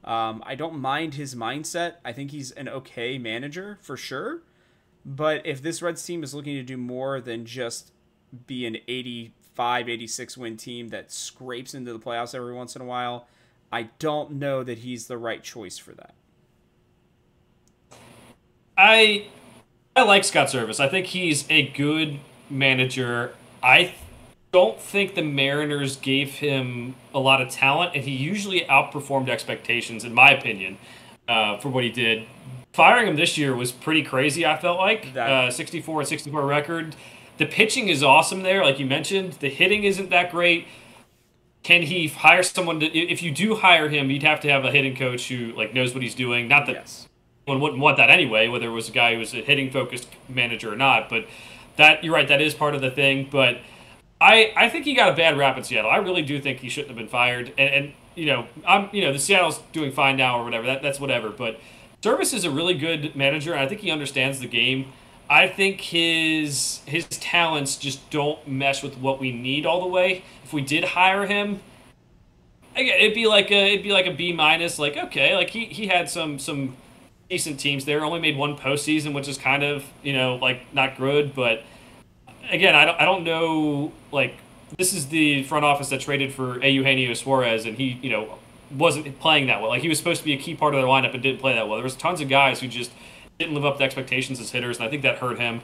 I don't mind his mindset. I think he's an okay manager for sure. But if this Reds team is looking to do more than just be an 85, 86 win team that scrapes into the playoffs every once in a while, I don't know that he's the right choice for that. I like Scott Servais. I think he's a good manager. I don't think the Mariners gave him a lot of talent, and he usually outperformed expectations, in my opinion, for what he did. Firing him this year was pretty crazy, I felt like. 64-64 record. The pitching is awesome there, like you mentioned. The hitting isn't that great. Can he hire someone to, if you do hire him, you'd have to have a hitting coach who knows what he's doing. Not that anyone wouldn't want that anyway, whether it was a guy who was a hitting focused manager or not. But you're right, that is part of the thing. But I think he got a bad rap in Seattle. I really do think he shouldn't have been fired. And the Seattle's doing fine now or whatever. That's whatever. But Servais is a really good manager, and I think he understands the game. I think his talents just don't mesh with what we need all the way. If we did hire him, it'd be like a B minus. Like, okay, like he had some decent teams there. Only made one postseason, which is kind of not good. But again, I don't know. Like, this is the front office that traded for Eugenio Suarez, and he wasn't playing that well. Like, he was supposed to be a key part of their lineup and didn't play that well. There was tons of guys who just didn't live up to expectations as hitters, and I think that hurt him.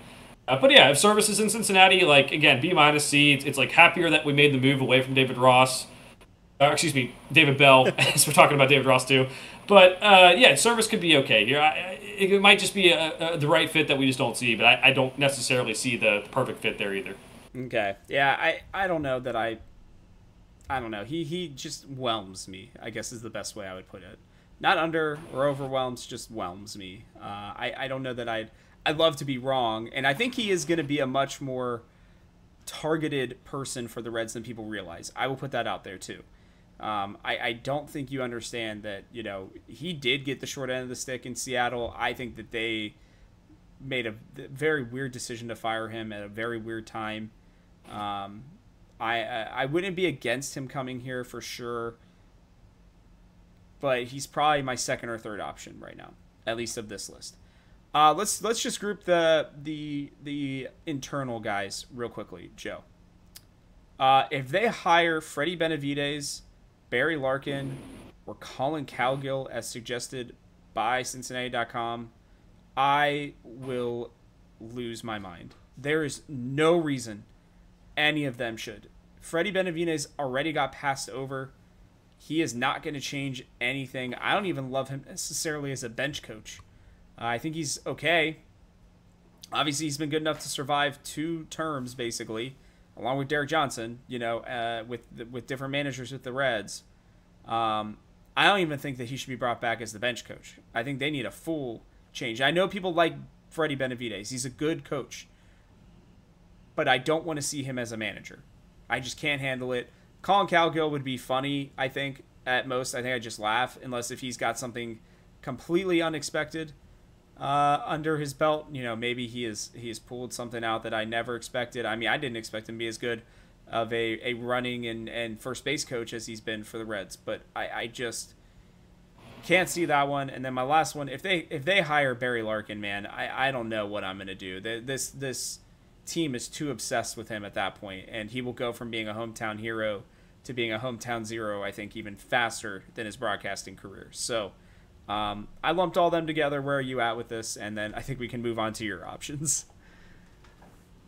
But yeah, if Servais is in Cincinnati, again, B minus C. It's happier that we made the move away from David Ross. David Bell, as we're talking about David Ross too. But yeah, Servais could be okay here. It might just be the right fit that we just don't see, but I don't necessarily see the perfect fit there either. Okay. Yeah, I don't know that I don't know. He just whelms me, I guess is the best way I would put it. Not under or overwhelms, just whelms me. I don't know that I'd love to be wrong, and I think he is going to be a much more targeted person for the Reds than people realize. I will put that out there too. I don't think you understand that, he did get the short end of the stick in Seattle. I think that they made a very weird decision to fire him at a very weird time. I wouldn't be against him coming here for sure, but he's probably my second or third option right now, at least of this list. Let's just group the internal guys real quickly, Joe. If they hire Freddie Benavidez, Barry Larkin, or Colin Cowgill as suggested by Cincinnati.com, I will lose my mind. There is no reason any of them should. Freddie Benavidez already got passed over. He is not going to change anything. I don't even love him necessarily as a bench coach. I think he's okay. Obviously, he's been good enough to survive 2 terms, basically, along with Derek Johnson, with different managers with the Reds. I don't even think that he should be brought back as the bench coach. I think they need a full change. I know people like Freddie Benavidez. He's a good coach. But I don't want to see him as a manager. I just can't handle it. Colin Cowgill would be funny, I think, at most. I think I'd just laugh, unless if he's got something completely unexpected under his belt. Maybe he has pulled something out that I never expected. I mean, I didn't expect him to be as good of a running and first base coach as he's been for the Reds. But I just can't see that one. And then my last one, if they hire Barry Larkin, man, I don't know what I'm going to do. This team is too obsessed with him at that point, and he will go from being a hometown hero to being a hometown zero, I think, even faster than his broadcasting career. So I lumped all them together. Where are you at with this? And then I think we can move on to your options.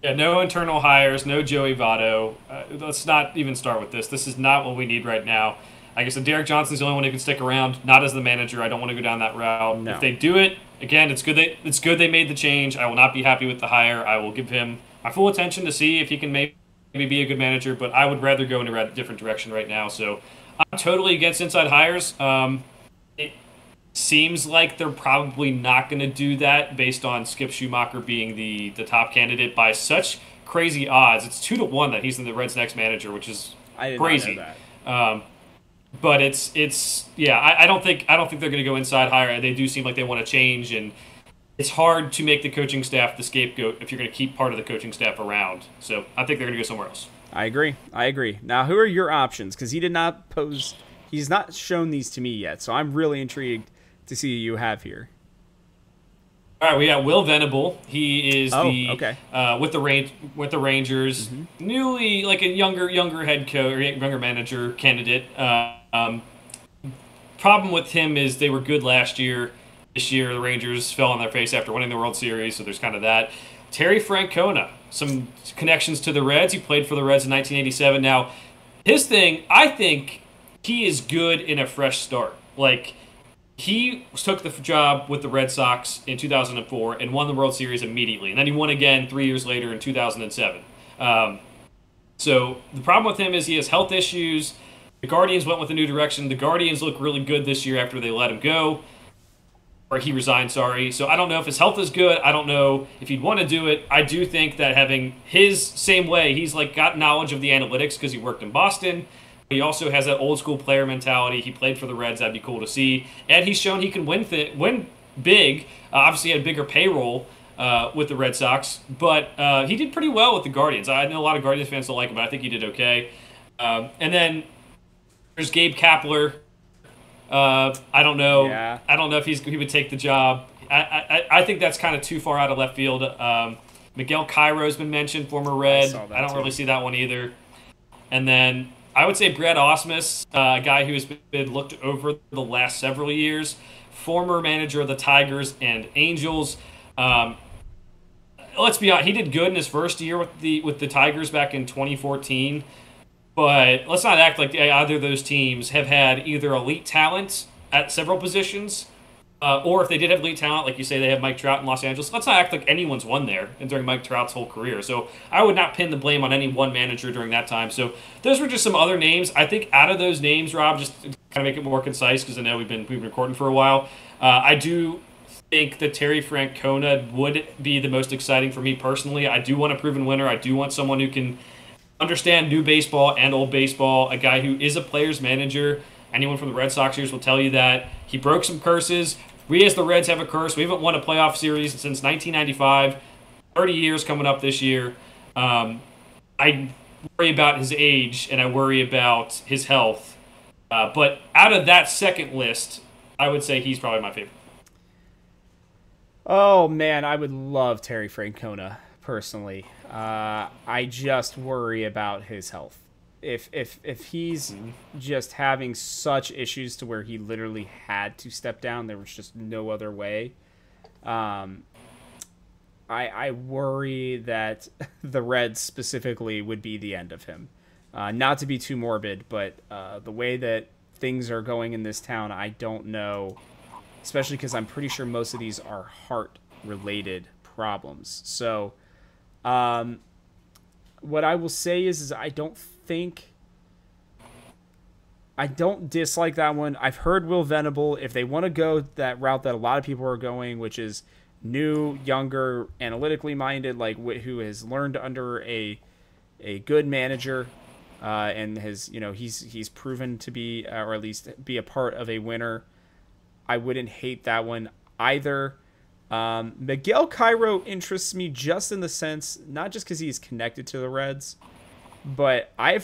Yeah, no internal hires, no Joey Votto. Let's not even start with this. This is not what we need right now. Like I said, Derek Johnson's the only one who can stick around, not as the manager. I don't want to go down that route. No. If they do it, again, it's good they made the change. I will not be happy with the hire. I will give him my full attention to see if he can maybe be a good manager, but I would rather go in a different direction right now. So I'm totally against inside hires. It seems like they're probably not going to do that based on Skip Schumacher being the top candidate by such crazy odds. It's 2-1 that he's the Reds' next manager, which is crazy. Not know that. But I don't think they're going to go inside hire. They do seem like they want to change, and it's hard to make the coaching staff the scapegoat if you're going to keep part of the coaching staff around. So I think they're going to go somewhere else. I agree. Now, who are your options? Because he's not shown these to me yet, so I'm really intrigued to see who you have here. All right, we got Will Venable. He is with the Rangers, newly like a younger head coach or younger manager candidate. Problem with him is they were good last year. This year, the Rangers fell on their face after winning the World Series, so there's kind of that. Terry Francona, some connections to the Reds. He played for the Reds in 1987. Now, his thing, I think he is good in a fresh start. Like, he took the job with the Red Sox in 2004 and won the World Series immediately. And then he won again 3 years later in 2007. So the problem with him is he has health issues. The Guardians went with a new direction. The Guardians look really good this year after they let him go. Or he resigned, sorry. So I don't know if his health is good. I don't know if he'd want to do it. I do think that having his same way, he's like got knowledge of the analytics because he worked in Boston. He also has that old school player mentality. He played for the Reds. That'd be cool to see. And he's shown he can win big. Obviously, he had a bigger payroll with the Red Sox. But he did pretty well with the Guardians. I know a lot of Guardians fans don't like him, but I think he did okay. And then there's Gabe Kapler. I don't know. Yeah. I don't know if he would take the job. I think that's kind of too far out of left field. Miguel Cairo's been mentioned, former Red. I don't really see that one either. And then I would say Brad Ausmus, a guy who has been looked over the last several years, former manager of the Tigers and Angels. Let's be honest, he did good in his first year with the Tigers back in 2014. But let's not act like either of those teams have had either elite talent at several positions, or if they did have elite talent, like you say, they have Mike Trout in Los Angeles. Let's not act like anyone's won there during Mike Trout's whole career. So I would not pin the blame on any one manager during that time. So those were just some other names. I think out of those names, Rob, just to kind of make it more concise, because I know we've been recording for a while, I do think that Terry Francona would be the most exciting for me personally. I do want a proven winner. I do want someone who can understand new baseball and old baseball, a guy who is a player's manager. Anyone from the Red Sox years will tell you that. He broke some curses. We as the Reds have a curse. We haven't won a playoff series since 1995. 30 years coming up this year. I worry about his age, and I worry about his health. But out of that second list, I would say he's probably my favorite. Oh, man, I would love Terry Francona, personally. I just worry about his health. If he's just having such issues to where he literally had to step down, there was just no other way. I worry that the Reds specifically would be the end of him. Not to be too morbid, but the way that things are going in this town, I don't know especially because I'm pretty sure most of these are heart-related problems. So, what I will say is I don't dislike that one. I've heard Will Venable, if they want to go that route that a lot of people are going, which is new, younger, analytically minded, like who has learned under a good manager, and has, he's proven to be, or at least be a part of a winner. I wouldn't hate that one either. Miguel Cairo interests me just in the sense, not just because he's connected to the Reds, but I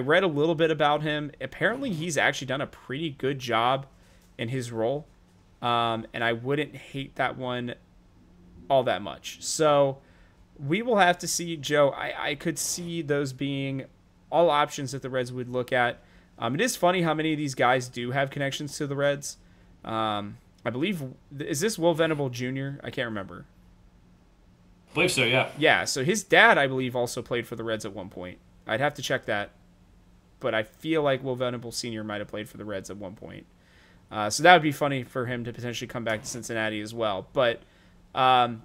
read a little bit about him. Apparently, he's actually done a pretty good job in his role, and I wouldn't hate that one all that much. So we will have to see, Joe. I could see those being all options that the Reds would look at. It is funny how many of these guys do have connections to the Reds. I believe, is this Will Venable Jr.? I can't remember. I believe so, yeah. Yeah, so his dad, I believe, also played for the Reds at one point. I'd have to check that. But I feel like Will Venable Sr. might have played for the Reds at one point. So that would be funny for him to potentially come back to Cincinnati as well. But I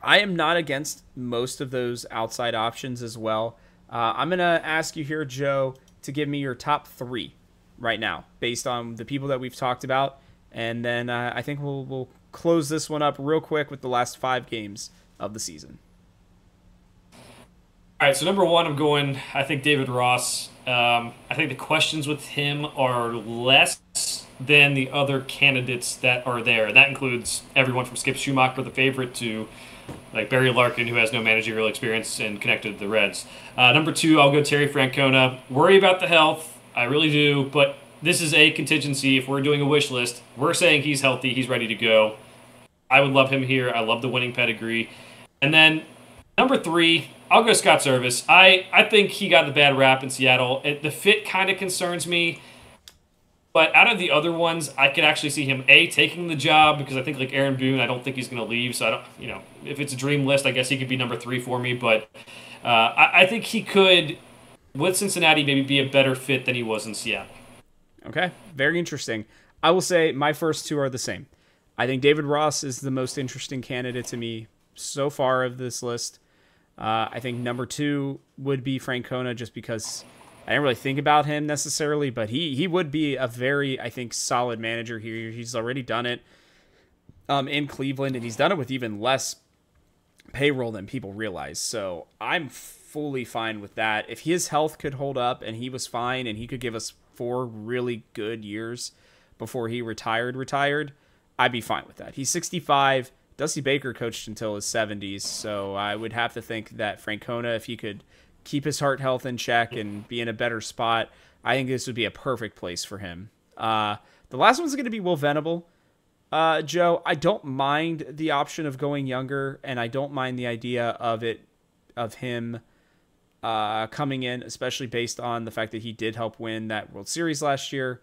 am not against most of those outside options as well. I'm going to ask you here, Joe, to give me your top 3 right now, based on the people that we've talked about. And then I think we'll close this one up real quick with the last 5 games of the season. All right, so number 1, I'm going, I think, David Ross. I think the questions with him are less than the other candidates that are there. That includes everyone from Skip Schumacher, the favorite, to like Barry Larkin, who has no managerial experience and connected to the Reds. Number 2, I'll go Terry Francona. Worry about the health. I really do, but this is a contingency. If we're doing a wish list, we're saying he's healthy, he's ready to go. I would love him here. I love the winning pedigree. And then number 3, I'll go Scott Service. I think he got the bad rap in Seattle. The fit kind of concerns me. But out of the other ones, I could actually see him, taking the job, because I think, like Aaron Boone, I don't think he's going to leave. So, I don't, if it's a dream list, I guess he could be number 3 for me. But I think he could, with Cincinnati, maybe be a better fit than he was in Seattle. Okay, very interesting. I will say my first 2 are the same. I think David Ross is the most interesting candidate to me so far of this list. I think number 2 would be Francona, just because I didn't really think about him necessarily, but he would be a very, I think, solid manager here. He's already done it in Cleveland, and he's done it with even less payroll than people realize. So I'm fully fine with that. If his health could hold up and he was fine and he could give us 4 really good years before he retired, I'd be fine with that. He's 65. Dusty Baker coached until his 70s, so I would have to think that Francona, if he could keep his heart health in check and be in a better spot, I think this would be a perfect place for him. The last one's going to be Will Venable. Joe, I don't mind the option of going younger, and I don't mind the idea of him coming in, especially based on the fact that he did help win that World Series last year.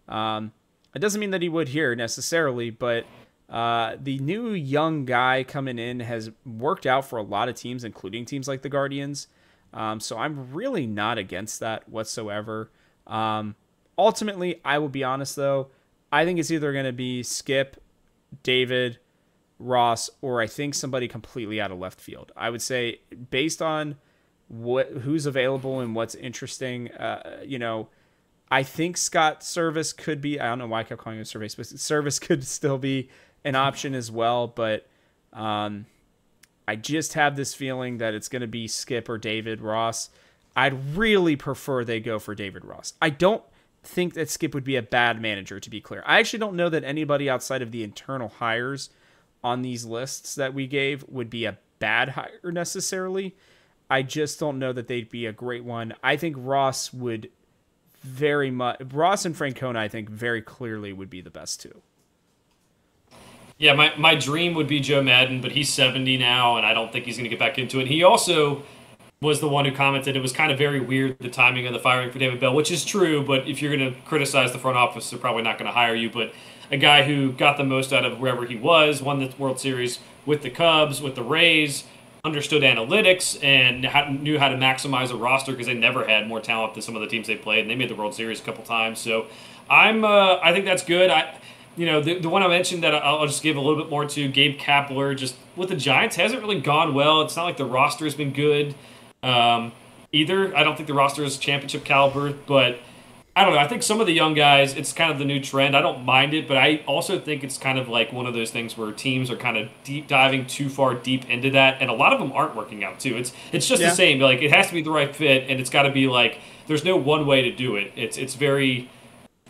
It doesn't mean that he would here necessarily, but the new young guy coming in has worked out for a lot of teams, including teams like the Guardians. So I'm really not against that whatsoever. Ultimately, I will be honest, though. I think it's either going to be Skip, David, Ross, or I think somebody completely out of left field. I would say, based on who's available and what's interesting, I think Scott Service could be, I don't know why I kept calling him Service, but Service could still be an option as well. But I just have this feeling that it's going to be Skip or David Ross. I'd really prefer they go for David Ross. I don't think that Skip would be a bad manager, to be clear. I actually don't know that anybody outside of the internal hires on these lists that we gave would be a bad hire necessarily. I just don't know that they'd be a great one. I think Ross would Ross and Francona, I think, very clearly would be the best 2. Yeah, my dream would be Joe Madden, but he's 70 now, and I don't think he's going to get back into it. He also was the one who commented it was kind of very weird, the timing of the firing for David Bell, which is true, but if you're going to criticize the front office, they're probably not going to hire you. But a guy who got the most out of wherever he was, won the World Series with the Cubs, with the Rays, understood analytics, and knew how to maximize a roster because they never had more talent than some of the teams they played, and they made the World Series a couple times. So I think that's good. The one I mentioned that I'll just give a little bit more to, Gabe Kapler, just with the Giants, hasn't really gone well. It's not like the roster has been good either. I don't think the roster is championship caliber, but I don't know. I think some of the young guys, it's kind of the new trend. I don't mind it, but I also think it's kind of like one of those things where teams are kind of deep diving too far deep into that, and a lot of them aren't working out too. It's just the same. Like, it has to be the right fit, and it's got to be like there's no one way to do it. It's very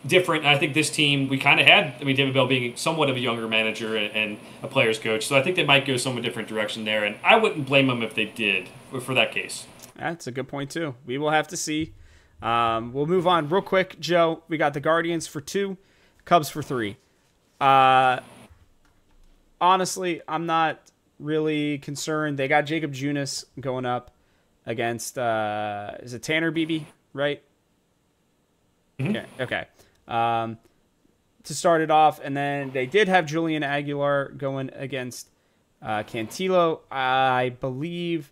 different. And I think this team, we kind of had, David Bell being somewhat of a younger manager and a player's coach, so I think they might go somewhat different direction there, and I wouldn't blame them if they did for that case. That's a good point, too. We will have to see. We'll move on real quick, Joe. We got the Guardians for 2, Cubs for 3. Honestly, I'm not really concerned. They got Jacob Junis going up against, is it Tanner Beebe, right? Mm-hmm. Yeah, okay. To start it off, and then they did have Julian Aguilar going against Cantillo. I believe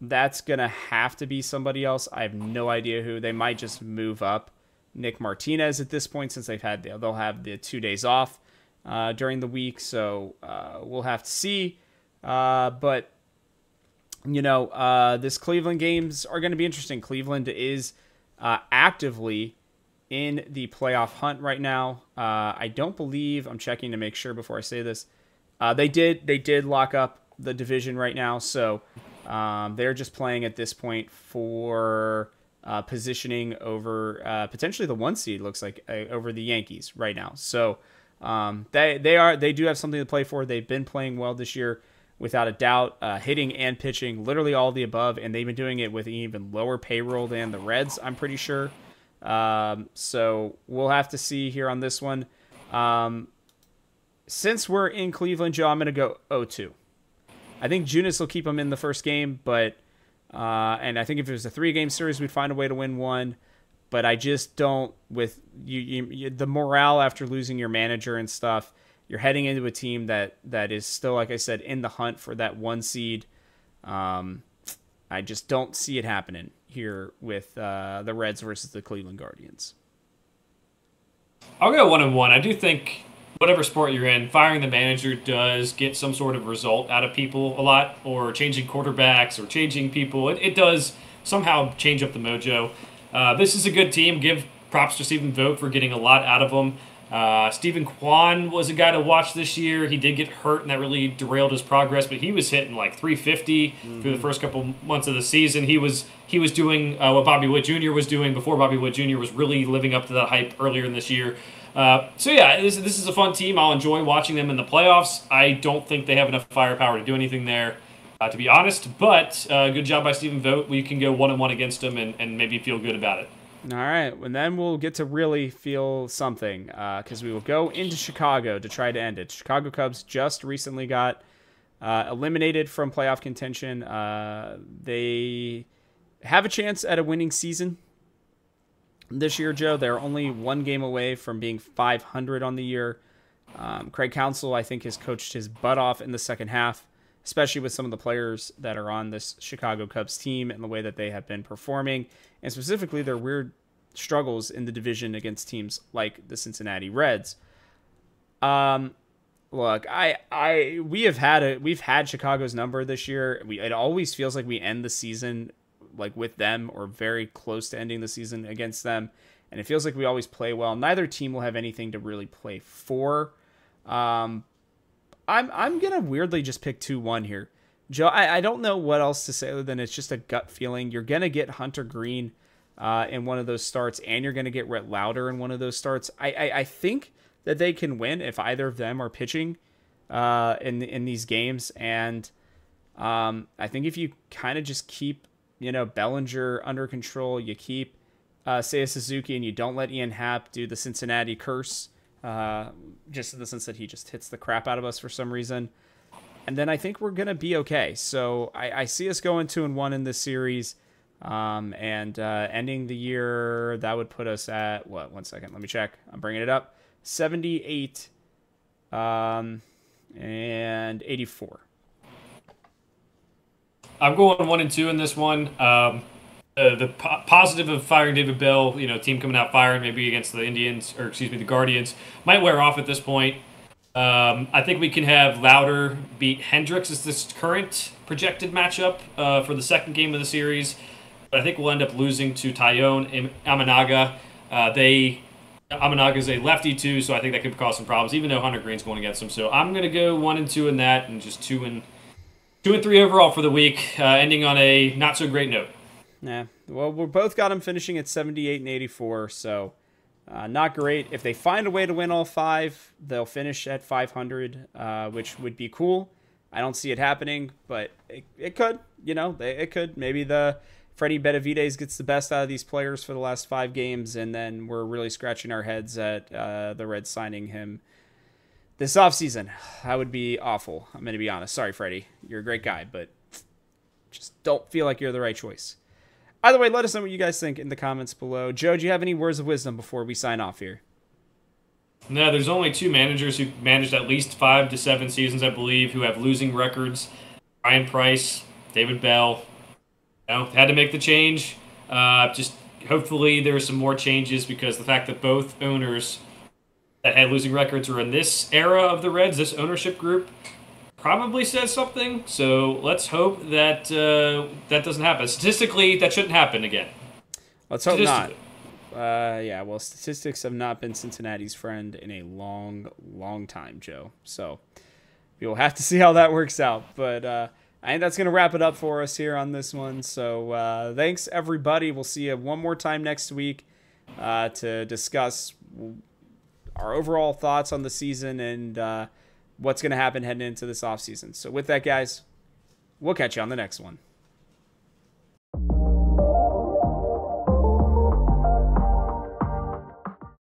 that's going to have to be somebody else. I have no idea who. They might just move up Nick Martinez at this point, since they'll have the 2 days off during the week. So we'll have to see. But this Cleveland games are going to be interesting. Cleveland is actively in the playoff hunt right now. I don't believe, I'm checking to make sure before I say this, they did lock up the division right now. So they're just playing at this point for positioning over potentially the 1 seed, looks like, over the Yankees right now. So they do have something to play for. They've been playing well this year, without a doubt, hitting and pitching, literally all the above, and they've been doing it with an even lower payroll than the Reds, I'm pretty sure. So we'll have to see here on this one. Since we're in Cleveland, Joe, I'm going to go 0-2. I think Junis will keep them in the first game, but and I think if it was a 3-game series, we'd find a way to win one. But I just don't, with you the morale after losing your manager and stuff. You're heading into a team that is still, like I said, in the hunt for that 1 seed. I just don't see it happening here with the Reds versus the Cleveland Guardians. I'll go 1-1. I do think whatever sport you're in, firing the manager does get some sort of result out of people a lot, or changing quarterbacks or changing people. It does somehow change up the mojo. This is a good team. Give props to Stephen Vogt for getting a lot out of them. Stephen Kwan was a guy to watch this year. He did get hurt, and that really derailed his progress, but he was hitting like 350 through the first couple months of the season. He was doing what Bobby Witt Jr. was doing before Bobby Witt Jr. was really living up to that hype earlier in this year. So yeah, this is a fun team. I'll enjoy watching them in the playoffs. I don't think they have enough firepower to do anything there, to be honest, but good job by Stephen Vogt. We can go 1-1 against them and maybe feel good about it. All right, and then we'll get to really feel something, because we will go into Chicago to try to end it. Chicago Cubs just recently got eliminated from playoff contention. They have a chance at a winning season this year, Joe. They're only 1 game away from being 500 on the year. Craig Counsell, I think, has coached his butt off in the second half, especially with some of the players that are on this Chicago Cubs team and the way that they have been performing, and specifically their weird struggles in the division against teams like the Cincinnati Reds. Look, we've had Chicago's number this year. It always feels like we end the season like with them, or very close to ending the season against them, and it feels like we always play well. Neither team will have anything to really play for. I'm gonna weirdly just pick 2-1 here, Joe. I don't know what else to say other than it's just a gut feeling. You're gonna get Hunter Green in one of those starts, and you're gonna get Rhett Lauder in one of those starts. I think that they can win if either of them are pitching in these games, and I think if you kind of just keep Bellinger under control, you keep Seiya Suzuki, and you don't let Ian Happ do the Cincinnati curse. Just in the sense that he just hits the crap out of us for some reason. And then I think we're going to be okay. So I see us going 2-1 in this series. And ending the year, that would put us at, what? 1 second. Let me check. I'm bringing it up. 78 and 84. I'm going 1-2 in this one. positive of firing David Bell, team coming out firing maybe against the Indians, or excuse me, the Guardians, might wear off at this point. I think we can have Louder beat Hendricks as this current projected matchup for the second game of the series. But I think we'll end up losing to Tyone Amanaga. Amanaga is a lefty too, so I think that could cause some problems, even though Hunter Green's going against him. So I'm going to go 1-2 in that, and just 2-3 overall for the week, ending on a not so great note. Yeah, well, we both got them finishing at 78 and 84, so not great. If they find a way to win all 5, they'll finish at 500, which would be cool. I don't see it happening, but it could. It could. Maybe the Freddie Benavidez gets the best out of these players for the last 5 games, and then we're really scratching our heads at the Reds signing him this offseason. That would be awful. I'm going to be honest. Sorry, Freddie. You're a great guy, but just don't feel like you're the right choice. Either way, let us know what you guys think in the comments below. Joe, do you have any words of wisdom before we sign off here? No, there's only 2 managers who managed at least 5 to 7 seasons, I believe, who have losing records. Ryan Price, David Bell. Had to make the change. Just hopefully there are some more changes, because the fact that both owners that had losing records are in this era of the Reds, this ownership group, probably says something. So let's hope that that doesn't happen. Statistically, that shouldn't happen again. Let's hope not. Yeah, well, statistics have not been Cincinnati's friend in a long, long time, Joe. So we'll have to see how that works out. But I think that's going to wrap it up for us here on this one. So thanks, everybody. We'll see you one more time next week to discuss our overall thoughts on the season and what's going to happen heading into this offseason. So with that, guys, we'll catch you on the next one.